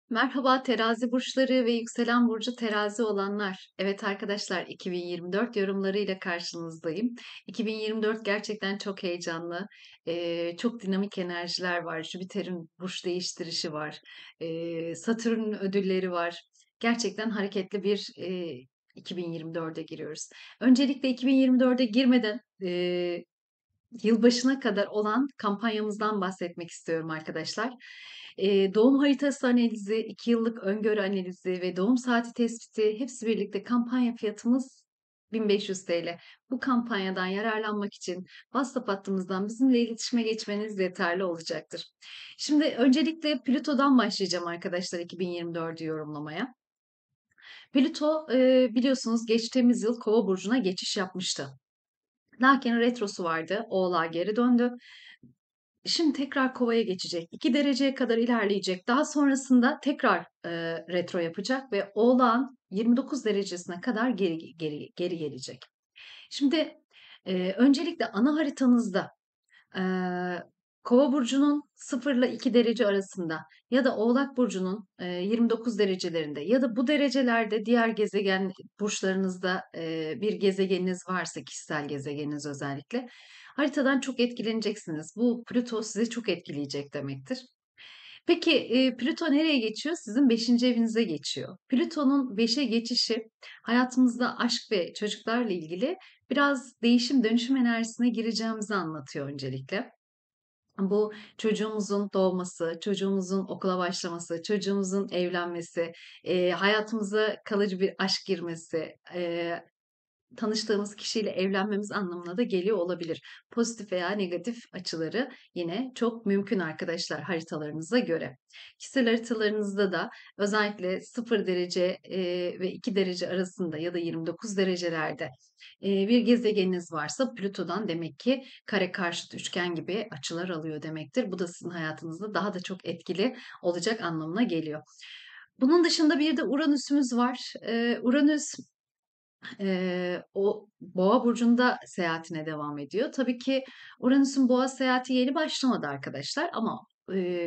Merhaba terazi burçları ve yükselen burcu terazi olanlar. Evet arkadaşlar 2024 yorumlarıyla karşınızdayım. 2024 gerçekten çok heyecanlı. Çok dinamik enerjiler var. Jüpiter'in burç değiştirişi var. Satürn'ün ödülleri var. Gerçekten hareketli bir 2024'e giriyoruz. Öncelikle 2024'e girmeden yılbaşına kadar olan kampanyamızdan bahsetmek istiyorum arkadaşlar. Doğum haritası analizi, 2 yıllık öngörü analizi ve doğum saati tespiti hepsi birlikte kampanya fiyatımız 1500 TL. Bu kampanyadan yararlanmak için WhatsApp hattımızdan bizimle iletişime geçmeniz yeterli olacaktır. Şimdi öncelikle Plüto'dan başlayacağım arkadaşlar 2024'ü yorumlamaya. Plüto biliyorsunuz geçtiğimiz yıl Kova burcuna geçiş yapmıştı. Lakin retrosu vardı. Oğlağa geri döndü. Şimdi tekrar Kova'ya geçecek. 2 dereceye kadar ilerleyecek. Daha sonrasında tekrar retro yapacak ve Oğlağın 29 derecesine kadar geri gelecek. Şimdi öncelikle ana haritanızda Eee, Kova burcunun 0 ile 2 derece arasında ya da Oğlak burcunun 29 derecelerinde ya da bu derecelerde diğer gezegen burçlarınızda bir gezegeniniz varsa kişisel gezegeniniz özellikle haritadan çok etkileneceksiniz. Bu Plüto sizi çok etkileyecek demektir. Peki Plüto nereye geçiyor? Sizin 5. evinize geçiyor. Plüton'un 5'e geçişi hayatımızda aşk ve çocuklarla ilgili biraz değişim dönüşüm enerjisine gireceğimizi anlatıyor öncelikle. Bu çocuğumuzun doğması, çocuğumuzun okula başlaması, çocuğumuzun evlenmesi, hayatımıza kalıcı bir aşk girmesi, tanıştığımız kişiyle evlenmemiz anlamına da geliyor olabilir. Pozitif veya negatif açıları yine çok mümkün arkadaşlar haritalarınıza göre. Kişisel haritalarınızda da özellikle 0 derece ve 2 derece arasında ya da 29 derecelerde bir gezegeniniz varsa Plüto'dan demek ki kare karşıt üçgen gibi açılar alıyor demektir. Bu da sizin hayatınızda daha da çok etkili olacak anlamına geliyor. Bunun dışında bir de Uranüs'ümüz var. Uranüs o Boğa burcunda seyahatine devam ediyor. Tabii ki Uranüs'ün Boğa seyahati yeni başlamadı arkadaşlar ama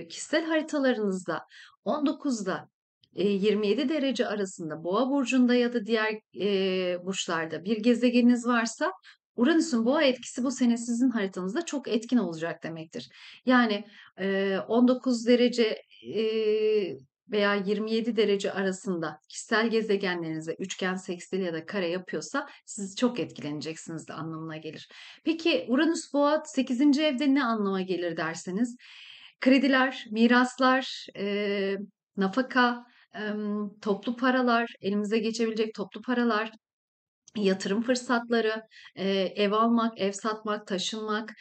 kişisel haritalarınızda 19'da 27 derece arasında Boğa burcunda ya da diğer burçlarda bir gezegeniniz varsa Uranüs'ün Boğa etkisi bu sene sizin haritanızda çok etkin olacak demektir. Yani 19 derece veya 27 derece arasında kişisel gezegenlerinize üçgen, sekstil ya da kare yapıyorsa siz çok etkileneceksiniz de anlamına gelir. Peki Uranüs Boğa 8. evde ne anlama gelir derseniz? Krediler, miraslar, nafaka, toplu paralar, elimize geçebilecek toplu paralar, yatırım fırsatları, ev almak, ev satmak, taşınmak,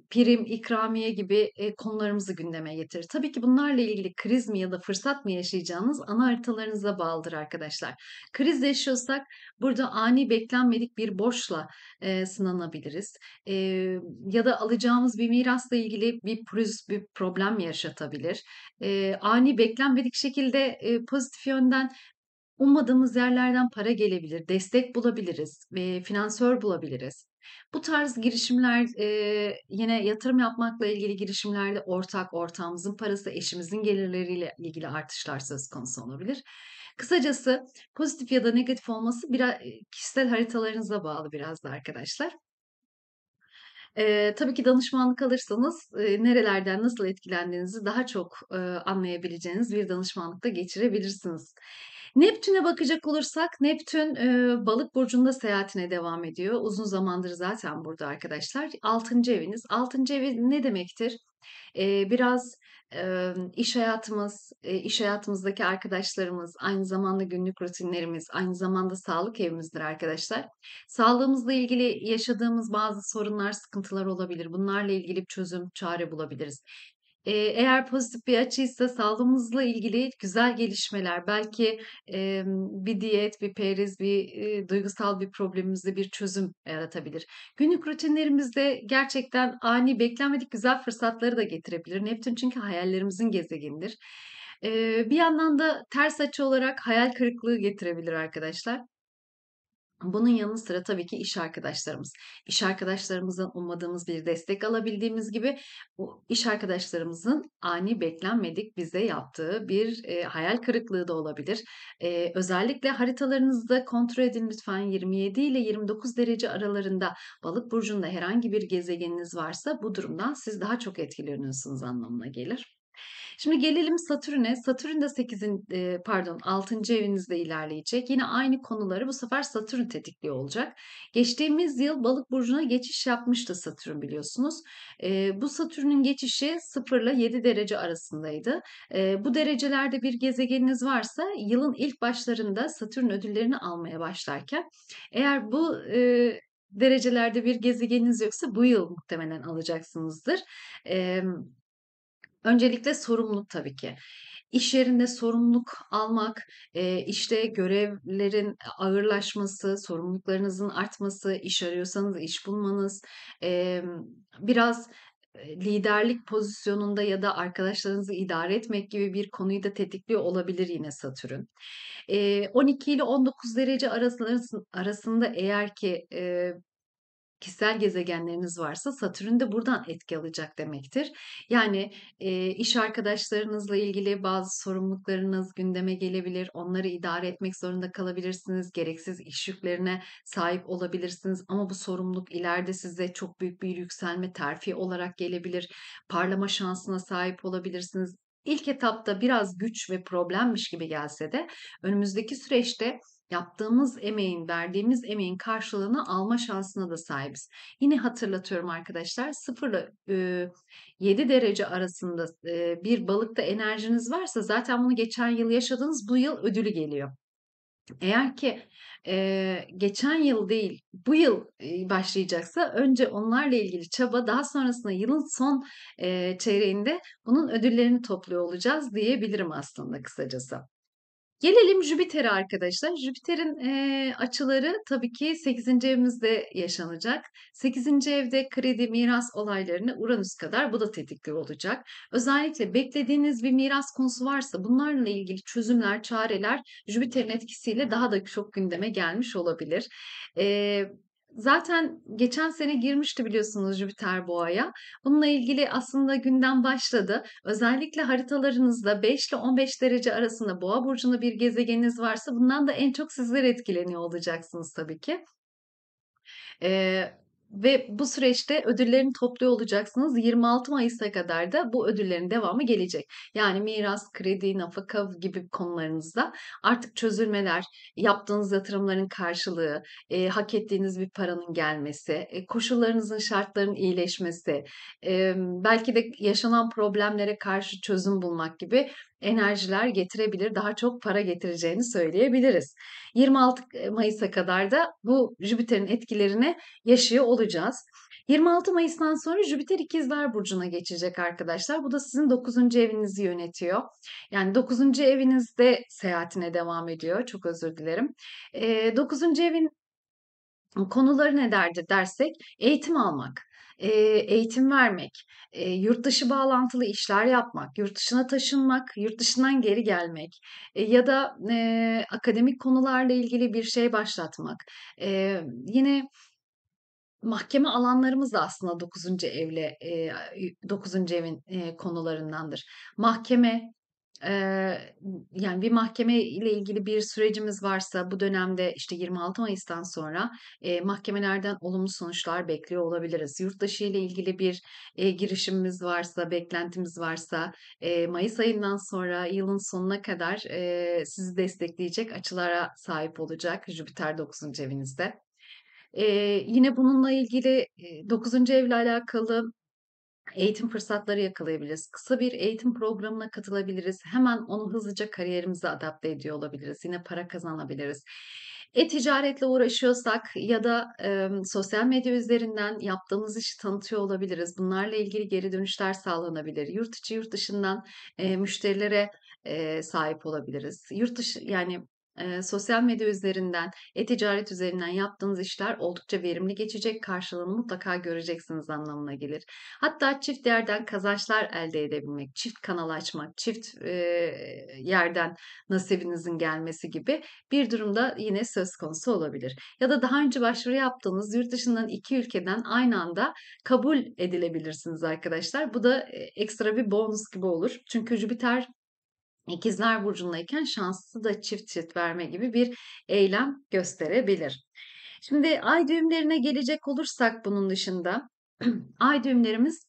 prim, ikramiye gibi, konularımızı gündeme getirir. Tabii ki bunlarla ilgili kriz mi ya da fırsat mı yaşayacağınız ana haritalarınıza bağlıdır arkadaşlar. Kriz yaşıyorsak burada ani beklenmedik bir borçla, sınanabiliriz. Ya da alacağımız bir mirasla ilgili bir pürüz, bir problem yaşatabilir. Ani beklenmedik şekilde, pozitif yönden ummadığımız yerlerden para gelebilir, destek bulabiliriz, finansör bulabiliriz. Bu tarz girişimler, yine yatırım yapmakla ilgili girişimlerde ortağımızın parası, eşimizin gelirleriyle ilgili artışlar söz konusu olabilir. Kısacası pozitif ya da negatif olması kişisel haritalarınıza bağlı biraz da arkadaşlar. Tabii ki danışmanlık alırsanız, nerelerden nasıl etkilendiğinizi daha çok, anlayabileceğiniz bir danışmanlıkta geçirebilirsiniz. Neptün'e bakacak olursak Neptün, Balık burcunda seyahatine devam ediyor. Uzun zamandır zaten burada arkadaşlar. 6. eviniz. 6. evi ne demektir? Biraz, iş hayatımız, iş hayatımızdaki arkadaşlarımız, aynı zamanda günlük rutinlerimiz, aynı zamanda sağlık evimizdir arkadaşlar. Sağlığımızla ilgili yaşadığımız bazı sorunlar, sıkıntılar olabilir. Bunlarla ilgili bir çözüm, çare bulabiliriz. Eğer pozitif bir açıysa sağlığımızla ilgili güzel gelişmeler, belki bir diyet, bir periz, bir duygusal bir problemimizde bir çözüm yaratabilir. Günlük rutinlerimizde gerçekten ani, beklenmedik güzel fırsatları da getirebilir. Neptün çünkü hayallerimizin gezegenidir. Bir yandan da ters açı olarak hayal kırıklığı getirebilir arkadaşlar. Bunun yanı sıra tabii ki iş arkadaşlarımız. İş arkadaşlarımızdan ummadığımız bir destek alabildiğimiz gibi o iş arkadaşlarımızın ani beklenmedik bize yaptığı bir, hayal kırıklığı da olabilir. Özellikle haritalarınızda kontrol edin lütfen 27 ile 29 derece aralarında Balık burcunda herhangi bir gezegeniniz varsa bu durumdan siz daha çok etkileniyorsunuz anlamına gelir. Şimdi gelelim Satürn'e. Satürn de 8'in pardon 6. evinizde ilerleyecek. Yine aynı konuları bu sefer Satürn tetikliyor olacak. Geçtiğimiz yıl Balık burcuna geçiş yapmıştı Satürn biliyorsunuz. Bu Satürn'ün geçişi 0 ile 7 derece arasındaydı. Bu derecelerde bir gezegeniniz varsa yılın ilk başlarında Satürn ödüllerini almaya başlarken eğer bu derecelerde bir gezegeniniz yoksa bu yıl muhtemelen alacaksınızdır. Öncelikle sorumluluk tabii ki. İş yerinde sorumluluk almak, işte görevlerin ağırlaşması, sorumluluklarınızın artması, iş arıyorsanız iş bulmanız, biraz, liderlik pozisyonunda ya da arkadaşlarınızı idare etmek gibi bir konuyu da tetikliyor olabilir yine Satürn. 12 ile 19 derece arasında eğer ki, kişisel gezegenleriniz varsa Satürn de buradan etki alacak demektir. Yani, iş arkadaşlarınızla ilgili bazı sorumluluklarınız gündeme gelebilir. Onları idare etmek zorunda kalabilirsiniz. Gereksiz iş yüklerine sahip olabilirsiniz ama bu sorumluluk ileride size çok büyük bir yükselme, terfi olarak gelebilir. Parlama şansına sahip olabilirsiniz. İlk etapta biraz güç ve problemmiş gibi gelse de önümüzdeki süreçte yaptığımız emeğin, verdiğimiz emeğin karşılığını alma şansına da sahibiz. Yine hatırlatıyorum arkadaşlar 0 ile 7 derece arasında bir balıkta enerjiniz varsa zaten bunu geçen yıl yaşadınız, bu yıl ödülü geliyor. Eğer ki geçen yıl değil, bu yıl başlayacaksa önce onlarla ilgili çaba, daha sonrasında yılın son çeyreğinde bunun ödüllerini topluyor olacağız diyebilirim aslında kısacası. Gelelim Jüpiter'e arkadaşlar. Jüpiter'in, açıları tabii ki 8. evimizde yaşanacak. 8. evde kredi, miras olaylarını Uranüs kadar bu da tetikliyor olacak. Özellikle beklediğiniz bir miras konusu varsa bunlarla ilgili çözümler, çareler Jüpiter'in etkisiyle daha da çok gündeme gelmiş olabilir. Eee, zaten geçen sene girmişti biliyorsunuz Jüpiter Boğa'ya. Bununla ilgili aslında gündem başladı. Özellikle haritalarınızda 5 ile 15 derece arasında Boğa burcunda bir gezegeniniz varsa bundan da en çok sizler etkileniyor olacaksınız tabii ki. Ve bu süreçte ödüllerini topluyor olacaksınız. 26 Mayıs'a kadar da bu ödüllerin devamı gelecek. Yani miras, kredi, nafaka gibi konularınızda artık çözülmeler, yaptığınız yatırımların karşılığı, hak ettiğiniz bir paranın gelmesi, koşullarınızın, şartların iyileşmesi, belki de yaşanan problemlere karşı çözüm bulmak gibi enerjiler getirebilir. Daha çok para getireceğini söyleyebiliriz. 26 Mayıs'a kadar da bu Jüpiter'in etkilerini yaşıyor olacağız. 26 Mayıs'tan sonra Jüpiter İkizler Burcu'na geçecek arkadaşlar. Bu da sizin 9. evinizi yönetiyor. Yani 9. evinizde seyahatine devam ediyor. Çok özür dilerim. 9. evin konuları nelerdir dersek eğitim almak, eğitim vermek, yurt dışı bağlantılı işler yapmak, yurt dışına taşınmak, yurt dışından geri gelmek, ya da akademik konularla ilgili bir şey başlatmak. Yine mahkeme alanlarımız da aslında 9. evle 9. evin konularındandır. Mahkeme, yani bir mahkeme ile ilgili bir sürecimiz varsa bu dönemde işte 26 Mayıs'tan sonra mahkemelerden olumlu sonuçlar bekliyor olabiliriz. Yurt dışı ile ilgili bir girişimimiz varsa, beklentimiz varsa Mayıs ayından sonra yılın sonuna kadar sizi destekleyecek açılara sahip olacak Jüpiter 9. evinizde. Yine bununla ilgili 9. evle alakalı eğitim fırsatları yakalayabiliriz. Kısa bir eğitim programına katılabiliriz. Hemen onu hızlıca kariyerimize adapte ediyor olabiliriz. Yine para kazanabiliriz. E-ticaretle uğraşıyorsak ya da sosyal medya üzerinden yaptığımız işi tanıtıyor olabiliriz. Bunlarla ilgili geri dönüşler sağlanabilir. Yurt içi, yurt dışından müşterilere sahip olabiliriz. Yurt dışı yani sosyal medya üzerinden, e-ticaret üzerinden yaptığınız işler oldukça verimli geçecek, karşılığını mutlaka göreceksiniz anlamına gelir. Hatta çift yerden kazançlar elde edebilmek, çift kanal açmak, çift yerden nasibinizin gelmesi gibi bir durumda yine söz konusu olabilir. Ya da daha önce başvuru yaptığınız yurt dışından 2 ülkeden aynı anda kabul edilebilirsiniz arkadaşlar. Bu da ekstra bir bonus gibi olur. Çünkü Jüpiter İkizler burcundayken şanslı da çift çift verme gibi bir eylem gösterebilir. Şimdi ay düğümlerine gelecek olursak bunun dışında ay düğümlerimiz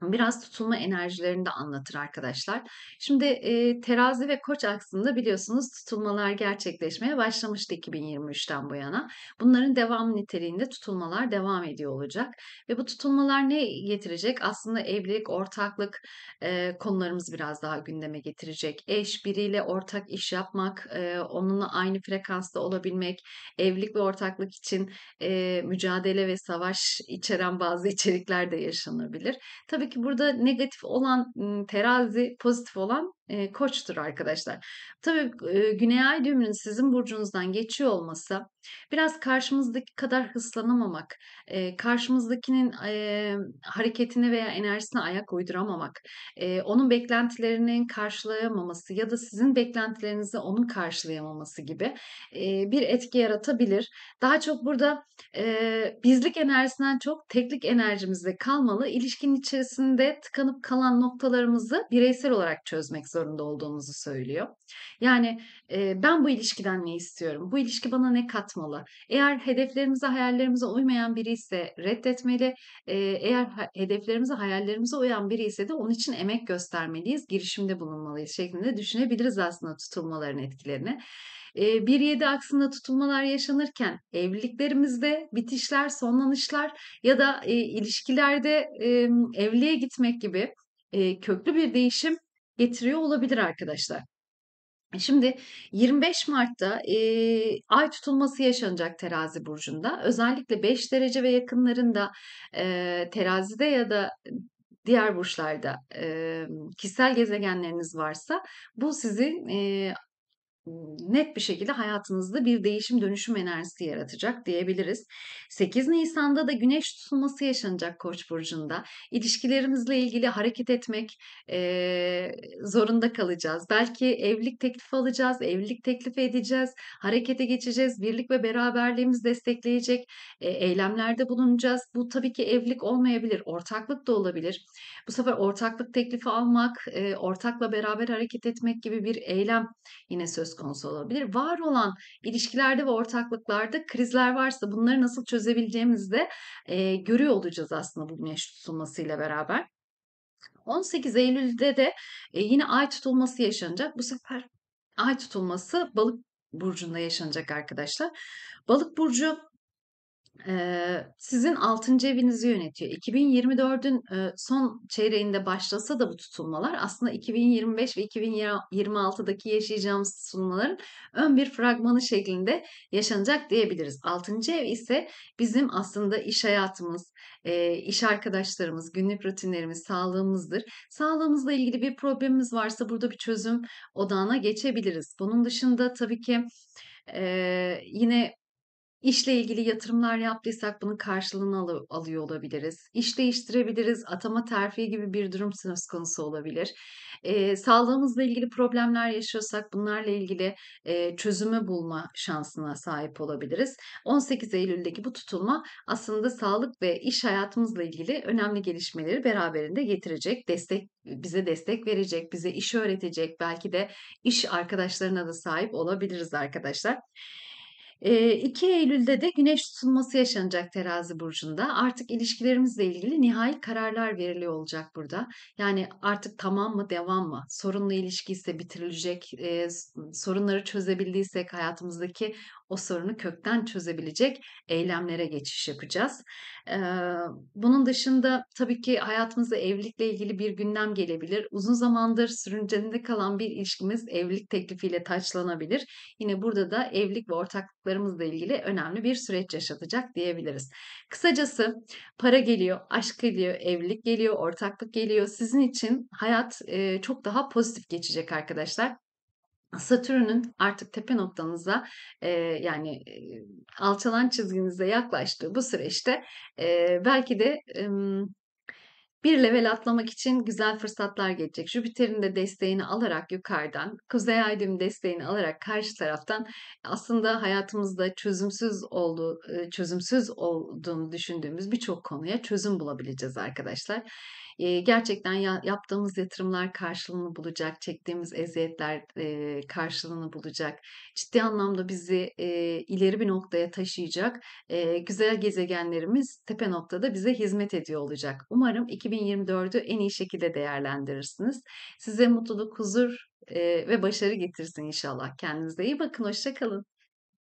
biraz tutulma enerjilerini de anlatır arkadaşlar. Şimdi terazi ve koç aksında biliyorsunuz tutulmalar gerçekleşmeye başlamıştı 2023'ten bu yana. Bunların devam niteliğinde tutulmalar devam ediyor olacak. Ve bu tutulmalar ne getirecek? Aslında evlilik, ortaklık konularımızı biraz daha gündeme getirecek. Eş, biriyle ortak iş yapmak, onunla aynı frekansta olabilmek, evlilik ve ortaklık için mücadele ve savaş içeren bazı içerikler de yaşanabilir. Tabii ki burada negatif olan terazi, pozitif olan koçtur arkadaşlar. Tabii Güney Ay düğümünün sizin burcunuzdan geçiyor olması biraz karşımızdaki kadar hızlanamamak, karşımızdakinin hareketine veya enerjisine ayak uyduramamak, onun beklentilerinin karşılayamaması ya da sizin beklentilerinizi onun karşılayamaması gibi bir etki yaratabilir. Daha çok burada bizlik enerjisinden çok teklik enerjimizde kalmalı. İlişkinin içerisinde tıkanıp kalan noktalarımızı bireysel olarak çözmek zorunda olduğumuzu söylüyor. Yani ben bu ilişkiden ne istiyorum? Bu ilişki bana ne katmalı? Eğer hedeflerimize, hayallerimize uymayan biri ise reddetmeli. Eğer hedeflerimize, hayallerimize uyan biri ise de onun için emek göstermeliyiz, girişimde bulunmalıyız şeklinde düşünebiliriz aslında tutulmaların etkilerini. 1-7 aksında tutulmalar yaşanırken evliliklerimizde bitişler, sonlanışlar ya da ilişkilerde evliliğe gitmek gibi köklü bir değişim getiriyor olabilir arkadaşlar. Şimdi 25 Mart'ta ay tutulması yaşanacak Terazi burcunda. Özellikle 5 derece ve yakınlarında terazide ya da diğer burçlarda kişisel gezegenleriniz varsa bu sizi net bir şekilde hayatınızda bir değişim dönüşüm enerjisi yaratacak diyebiliriz. 8 Nisan'da da güneş tutulması yaşanacak Koç burcunda. İlişkilerimizle ilgili hareket etmek zorunda kalacağız. Belki evlilik teklifi alacağız, evlilik teklifi edeceğiz, harekete geçeceğiz, birlik ve beraberliğimiz destekleyecek eylemlerde bulunacağız. Bu tabii ki evlilik olmayabilir, ortaklık da olabilir. Bu sefer ortaklık teklifi almak, ortakla beraber hareket etmek gibi bir eylem yine söz konusu olabilir. Var olan ilişkilerde ve ortaklıklarda krizler varsa bunları nasıl çözebileceğimizi de görüyor olacağız aslında bu güneş tutulmasıyla beraber. 18 Eylül'de de yine ay tutulması yaşanacak. Bu sefer ay tutulması balık burcunda yaşanacak arkadaşlar. Balık burcu sizin 6. evinizi yönetiyor. 2024'ün son çeyreğinde başlasa da bu tutulmalar aslında 2025 ve 2026'daki yaşayacağımız tutulmaların ön bir fragmanı şeklinde yaşanacak diyebiliriz. 6. ev ise bizim aslında iş hayatımız, iş arkadaşlarımız, günlük rutinlerimiz, sağlığımızdır. Sağlığımızla ilgili bir problemimiz varsa burada bir çözüm odağına geçebiliriz. Bunun dışında tabii ki yine İşle ilgili yatırımlar yaptıysak bunun karşılığını alıyor olabiliriz. İş değiştirebiliriz, atama terfi gibi bir durum söz konusu olabilir. Sağlığımızla ilgili problemler yaşıyorsak bunlarla ilgili çözümü bulma şansına sahip olabiliriz. 18 Eylül'deki bu tutulma aslında sağlık ve iş hayatımızla ilgili önemli gelişmeleri beraberinde getirecek, bize destek verecek, bize iş öğretecek, belki de iş arkadaşlarına da sahip olabiliriz arkadaşlar. 2 Eylül'de de güneş tutulması yaşanacak Terazi burcunda. Artık ilişkilerimizle ilgili nihai kararlar veriliyor olacak burada. Yani artık tamam mı, devam mı? Sorunlu ilişki ise bitirilecek. Sorunları çözebildiysek hayatımızdaki o sorunu kökten çözebilecek eylemlere geçiş yapacağız. Bunun dışında tabii ki hayatımıza evlilikle ilgili bir gündem gelebilir. Uzun zamandır sürüncemede kalan bir ilişkimiz evlilik teklifiyle taçlanabilir. Yine burada da evlilik ve ortaklıklarımızla ilgili önemli bir süreç yaşatacak diyebiliriz. Kısacası para geliyor, aşk geliyor, evlilik geliyor, ortaklık geliyor. Sizin için hayat çok daha pozitif geçecek arkadaşlar. Satürn'ün artık tepe noktanıza, yani, alçalan çizginize yaklaştığı bu süreçte, belki de, bir level atlamak için güzel fırsatlar gelecek. Jüpiter'in de desteğini alarak yukarıdan, Kuzey Ay düğümü desteğini alarak karşı taraftan aslında hayatımızda çözümsüz olduğunu düşündüğümüz birçok konuya çözüm bulabileceğiz arkadaşlar. Gerçekten yaptığımız yatırımlar karşılığını bulacak, çektiğimiz eziyetler, karşılığını bulacak. Ciddi anlamda bizi, ileri bir noktaya taşıyacak, güzel gezegenlerimiz tepe noktada bize hizmet ediyor olacak. Umarım 2024'ü en iyi şekilde değerlendirirsiniz. Size mutluluk, huzur, ve başarı getirsin inşallah. Kendinize iyi bakın, hoşça kalın.